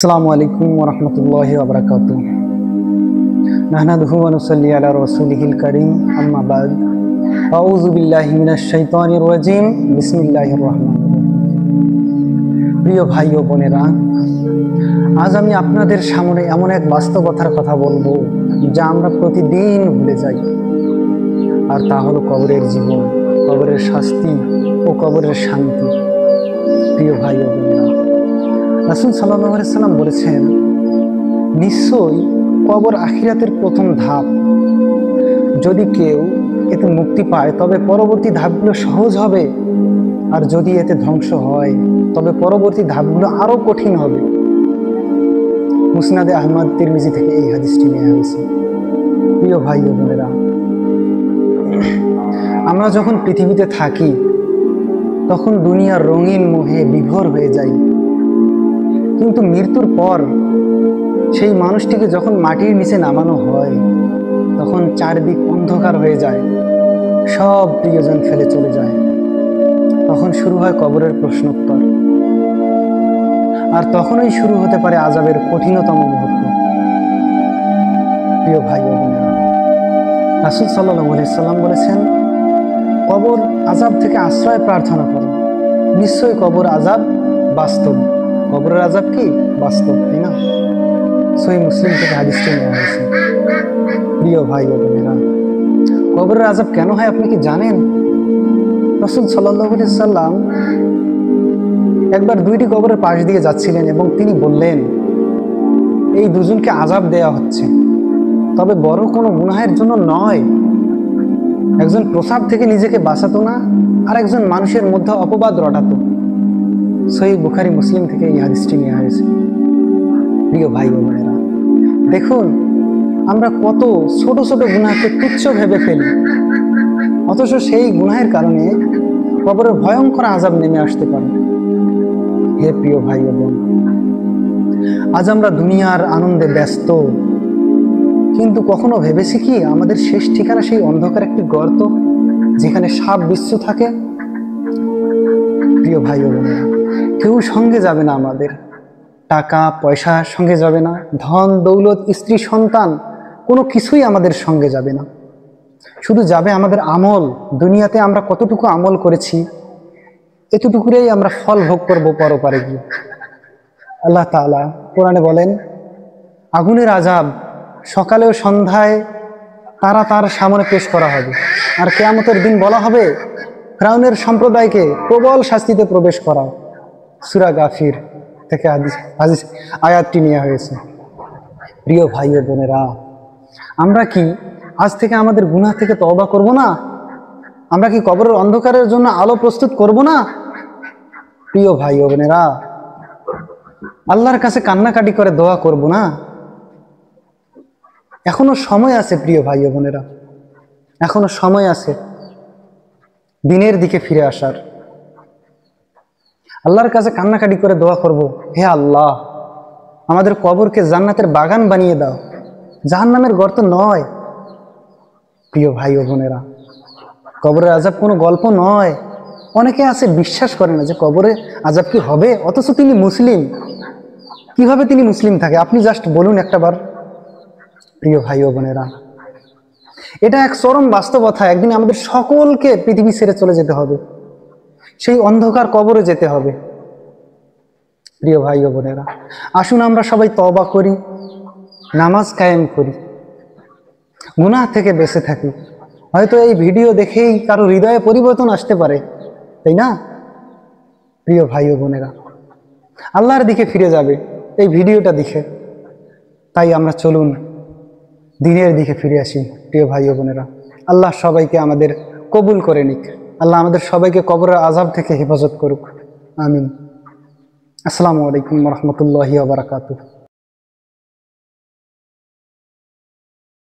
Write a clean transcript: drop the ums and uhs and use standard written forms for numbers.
আসসালামু আলাইকুম ওয়া রাহমাতুল্লাহি ওয়া বারাকাতুহু। নাহমাদুহু ওয়া নুসাল্লি আলা রাসূলিহিল কারীম, আম্মা বা'দ। আউযু বিল্লাহি মিনাশ শাইতানির রাজীম। বিসমিল্লাহির রহমানির রহিম। প্রিয় ভাই ও বোনেরা, আজ আমি আপনাদের সামনে এমন এক বাস্তবতার কথা বলবো যা আমরা প্রতিদিন ভুলে যাই, আর তা হলো কবরের জীবন, কবরের শাস্তি ও কবরের শান্তি। প্রিয় ভাই ও বোনেরা, রাসূল সাল্লাল্লাহু আলাইহি সাল্লাম বলেছেন, নিশ্চয়ই কবর আখিরাতের প্রথম ধাপ। যদি কেউ এতে মুক্তি পায় তবে পরবর্তী ধাপগুলো সহজ হবে, আর যদি এতে ধ্বংস হয় তবে পরবর্তী ধাপগুলো আরো কঠিন হবে। মুসনাদে আহমদ তিরমিজি থেকে এই হাদিসটি নেওয়া হয়েছে। প্রিয় ভাই ও বোনেরা, আমরা যখন পৃথিবীতে থাকি তখন দুনিয়ার রঙিন মোহে বিভোর হয়ে যাই, কিন্তু মৃত্যুর পর সেই মানুষটিকে যখন মাটির নিচে নামানো হয় তখন চারদিক অন্ধকার হয়ে যায়, সব প্রিয়জন ফেলে চলে যায়। তখন শুরু হয় কবরের প্রশ্নোত্তর, আর তখনই শুরু হতে পারে আযাবের কঠিনতম মুহূর্ত। প্রিয় ভাই ও বোনেরা, রাসূল সাল্লাল্লাহু আলাইহি সাল্লাম বলেছেন, কবর আযাব থেকে আশ্রয় প্রার্থনা করো। নিশ্চয়ই কবর আযাব বাস্তব। কবরের আযাব কি বাস্তব, তাই না? সহিহ মুসলিম থেকে হাদিসটি নেওয়া হয়েছে। প্রিয় ভাই ও বোনেরা, কবরের আযাব কেন হয় আপনি কি জানেন? রাসূল সাল্লাল্লাহু আলাইহি সাল্লাম একবার দুইটি কবরের পাশ দিয়ে যাচ্ছিলেন এবং তিনি বললেন, এই দুজনকে আযাব দেয়া হচ্ছে, তবে বড় কোনো গুনাহের জন্য নয়। একজন প্রসাব থেকে নিজেকে বাঁচাতো না, আর একজন মানুষের মধ্যে অপবাদ রটাতো। সহিহ বুখারী মুসলিম থেকে এই হাদিসটি নেওয়া হয়েছে। প্রিয় ভাই ও বোনেরা, দেখুন আমরা কত ছোট ছোট গুনাহকে তুচ্ছ ভেবে ফেলি, অথচ সেই গুনাহের কারণে কবরের ভয়ঙ্কর আযাব নেমে আসতে পারে। হে প্রিয় ভাই ও বোন, আজ আমরা দুনিয়ার আনন্দে ব্যস্ত, কিন্তু কখনো ভেবেছি কি আমাদের শেষ ঠিকানা সেই অন্ধকার একটি গর্ত, যেখানে সাপ বিচ্ছু থাকে? প্রিয় ভাই ও বোনেরা, কেউ সঙ্গে যাবে না আমাদের, টাকা পয়সা সঙ্গে যাবে না, ধন দৌলত স্ত্রী সন্তান কোনো কিছুই আমাদের সঙ্গে যাবে না। শুধু যাবে আমাদের আমল। দুনিয়াতে আমরা কতটুকু আমল করেছি, এতটুকুরেই আমরা ফল ভোগ করবো পরপারে গিয়ে। আল্লাহ তাআলা কোরআনে বলেন, আগুনের আযাব সকালে ও সন্ধ্যায় তারা তার সামনে পেশ করা হবে, আর কিয়ামতের দিন বলা হবে, ফিরআউনের সম্প্রদায়কে প্রবল শাস্তিতে প্রবেশ করাও। সূরা গাফির থেকে হাদিস আয়াতটি নেওয়া হয়েছে। প্রিয় ভাই ও বোনেরা, আমরা কি আজ থেকে আমাদের গুনাহ থেকে তওবা করব না? আমরা কি কবরের অন্ধকারের জন্য আলো প্রস্তুত করব না? প্রিয় ভাই ও বোনেরা, আল্লাহর কাছে কান্নাকাটি করে দোয়া করব না? এখনো সময় আছে প্রিয় ভাই ও বোনেরা, এখনো সময় আছে দিনের দিকে ফিরে আসার। আল্লাহর কাছে কান্নাকাটি করে দোয়া করব, হে আল্লাহ, আমাদের কবরকে জান্নাতের বাগান বানিয়ে দাও, জাহান্নামের গর্ত নয়। প্রিয় ভাই ও বোনেরা, কবরের আযাব কোনো গল্প নয়। অনেকে আছে বিশ্বাস করে না যে কবরে আযাব কি হবে, অথচ তিনি মুসলিম। কিভাবে তিনি মুসলিম থাকে আপনি জাস্ট বলুন একটাবার। প্রিয় ভাই ও বোনেরা, এটা এক চরম বাস্তবতা। একদিন আমাদের সকলকে পৃথিবী ছেড়ে চলে যেতে হবে, সেই অন্ধকার কবরে যেতে হবে। প্রিয় ভাই ও বোনেরা, আসুন আমরা সবাই তওবা করি, নামাজ কায়েম করি, গুনাহ থেকে বেঁচে থাকি। হয়তো এই ভিডিও দেখেই কারো হৃদয়ে পরিবর্তন আসতে পারে, তাই না? প্রিয় ভাই ও বোনেরা, আল্লাহর দিকে ফিরে যাবে এই ভিডিওটা দেখে। তাই আমরা চলুন দিনের দিকে ফিরে আসি। প্রিয় ভাই ও বোনেরা, আল্লাহ সবাইকে আমাদের কবুল করে নিক। আল্লাহ আমাদের সবাইকে কবরের আযাব থেকে হেফাজত করুক। আমিন। আসসালামু আলাইকুম ওয়া রাহমাতুল্লাহি ওয়া বারাকাতুহু।